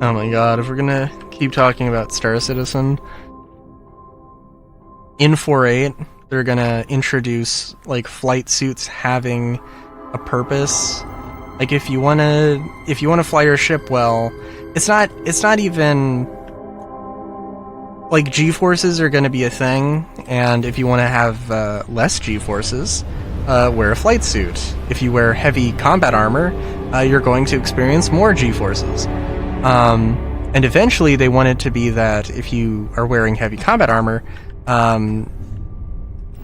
Oh my god, if we're gonna keep talking about Star Citizen, in 4.8, they're gonna introduce, like, flight suits having a purpose. Like, if you wanna fly your ship well, it's not even, like, G-forces are gonna be a thing, and if you wanna have, less G-forces, wear a flight suit. If you wear heavy combat armor, you're going to experience more G-forces. And eventually they want it to be that if you are wearing heavy combat armor,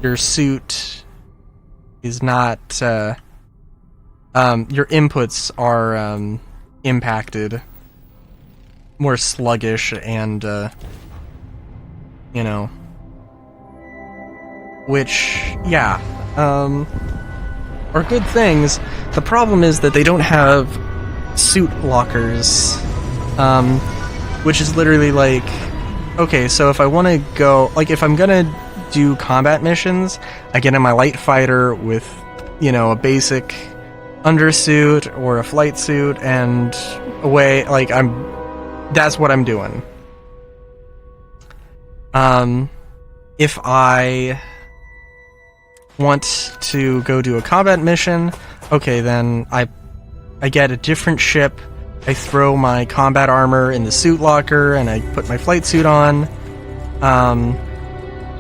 your suit is not, your inputs are, impacted, more sluggish, and, you know, which, yeah, are good things. The problem is that they don't have suit lockers, which is literally like, okay, so if I want to go, like, if I'm gonna do combat missions, I get in my light fighter with, you know, a basic undersuit or a flight suit, and away, like, that's what I'm doing. If I want to go do a combat mission, okay, then I get a different ship, I throw my combat armor in the suit locker, and I put my flight suit on,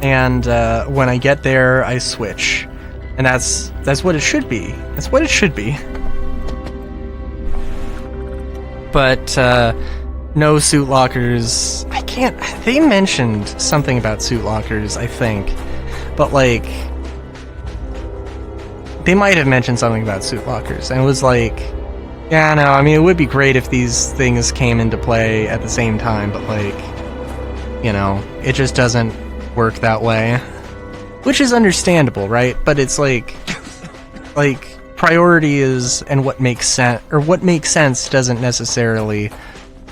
and when I get there, I switch. And that's what it should be. That's what it should be. But, no suit lockers. I can't... They mentioned something about suit lockers, I think. But, like... They might have mentioned something about suit lockers, and it was like... Yeah, no, I mean, it would be great if these things came into play at the same time, but, like... You know, it just doesn't work that way. Which is understandable, right? But it's like... Like, priority is... And what makes sense... Or what makes sense doesn't necessarily...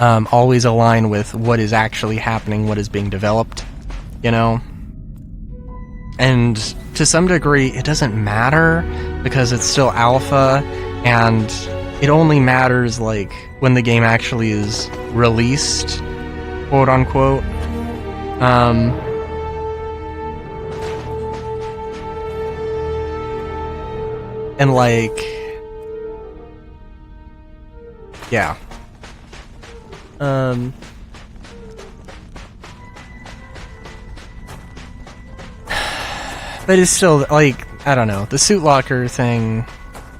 always align with what is actually happening, what is being developed, you know? And to some degree, it doesn't matter, because it's still alpha, and it only matters, like, when the game actually is released, quote-unquote. And, like... Yeah. But it's still, like, I don't know, the suit locker thing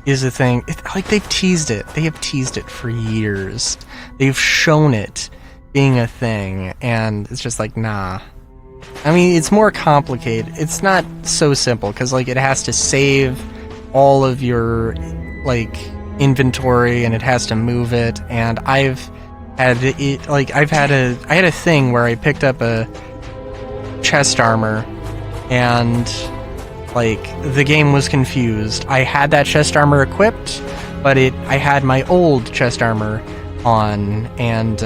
is a thing. Like, they've teased it. They have teased it for years. They've shown it being a thing, and it's just like, nah. I mean, it's more complicated. It's not so simple, because, like, it has to save all of your, like, inventory, and it has to move it, and I had a thing where I picked up a chest armor, and, like, the game was confused. I had that chest armor equipped, but I had my old chest armor on, and,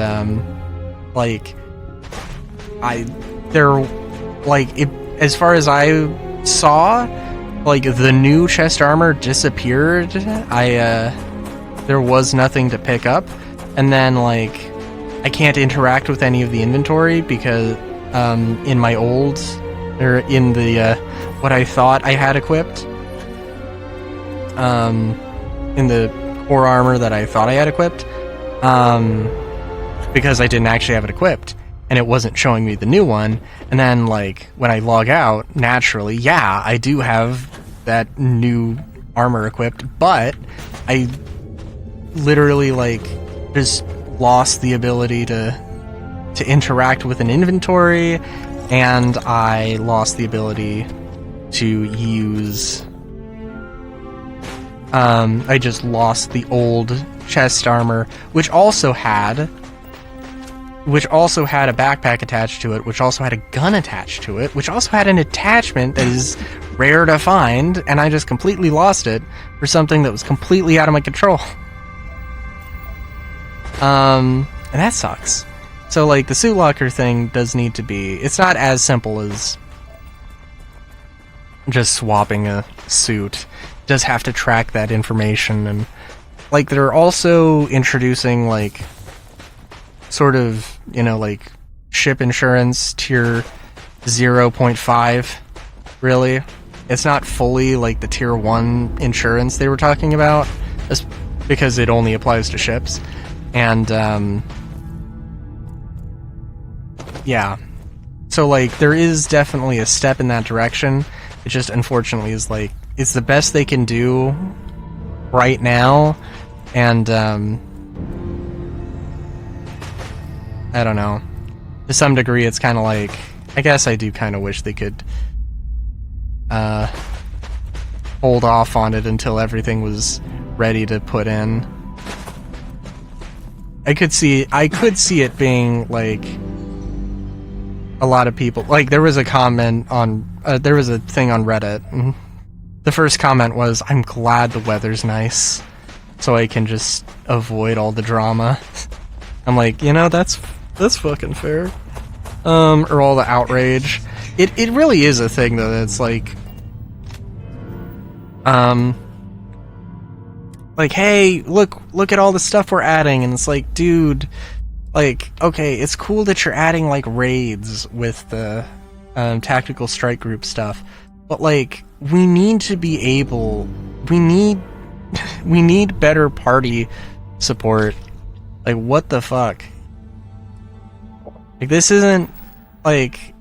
as far as I saw, like, the new chest armor disappeared. There was nothing to pick up. And then, like, I can't interact with any of the inventory because, in my old, or in the, what I thought I had equipped, in the core armor that I thought I had equipped, because I didn't actually have it equipped, and it wasn't showing me the new one, and then, like, when I log out, naturally, yeah, I do have that new armor equipped, but I literally, like, just lost the ability to interact with an inventory, and I lost the ability to use... I just lost the old chest armor, which also had a backpack attached to it, which also had a gun attached to it, which also had an attachment that is rare to find, and I just completely lost it for something that was completely out of my control. And that sucks. So, like, the suit locker thing does need to be... It's not as simple as just swapping a suit. It does have to track that information, and, like, they're also introducing, like, sort of, you know, like ship insurance tier 0.5, really. It's not fully like the tier 1 insurance they were talking about, because it only applies to ships. And yeah, so like there is definitely a step in that direction. It just unfortunately is like, it's the best they can do right now. And I don't know, to some degree it's kind of like, I guess I do kind of wish they could hold off on it until everything was ready to put in. I could see it being like a lot of people, like there was a comment on there was a thing on Reddit, and the first comment was, "I'm glad the weather's nice so I can just avoid all the drama." I'm like, you know, that's fucking fair. Or all the outrage. It really is a thing though, that's like hey, look at all the stuff we're adding, and it's like, dude, like, okay, it's cool that you're adding like raids with the tactical strike group stuff, but like, we need to be able, we need better party support. Like, what the fuck? Like, this isn't like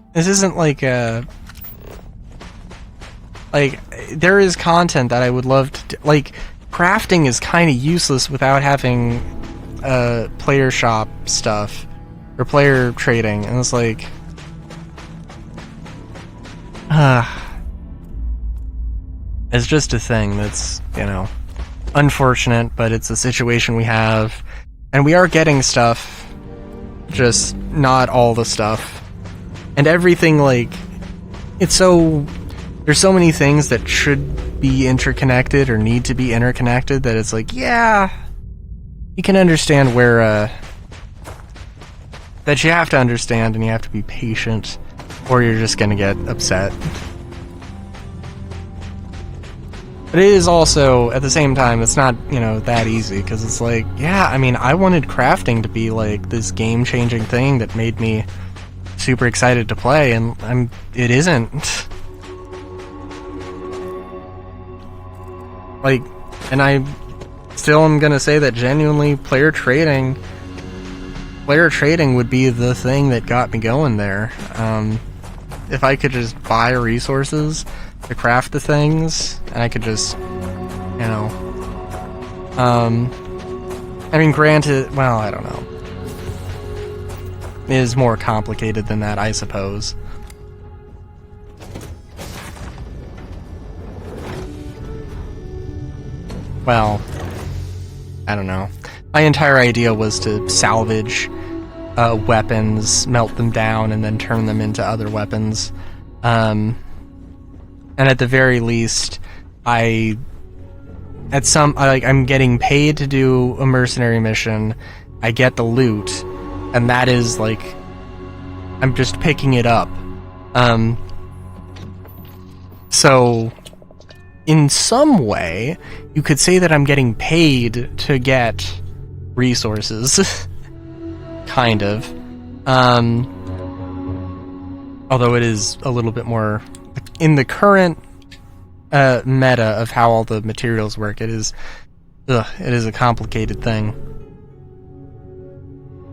a, like, there is content that I would love to like, crafting is kind of useless without having player shop stuff or player trading, and it's like, it's just a thing that's, you know, unfortunate, but it's a situation we have, and we are getting stuff, just not all the stuff. And everything, like, it's so, there's so many things that should be interconnected or need to be interconnected that it's like, yeah, you can understand where that you have to understand, and you have to be patient, or you're just gonna get upset. But it is also, at the same time, it's not, you know, that easy, because it's like, yeah, I mean, I wanted crafting to be like this game-changing thing that made me super excited to play, and it isn't. Like, and I still am gonna say that genuinely player trading would be the thing that got me going there. If I could just buy resources to craft the things, and I could just, you know, I mean, granted, well, I don't know. It is more complicated than that, I suppose. Well, I don't know. My entire idea was to salvage weapons, melt them down, and then turn them into other weapons. And at the very least, I'm getting paid to do a mercenary mission. I get the loot, and that is like, I'm just picking it up. So, in some way, you could say that I'm getting paid to get resources. Kind of. Although it is a little bit more, in the current meta of how all the materials work, it is a complicated thing.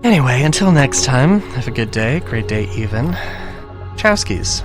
Anyway, until next time, have a good day, great day even. Chowskis.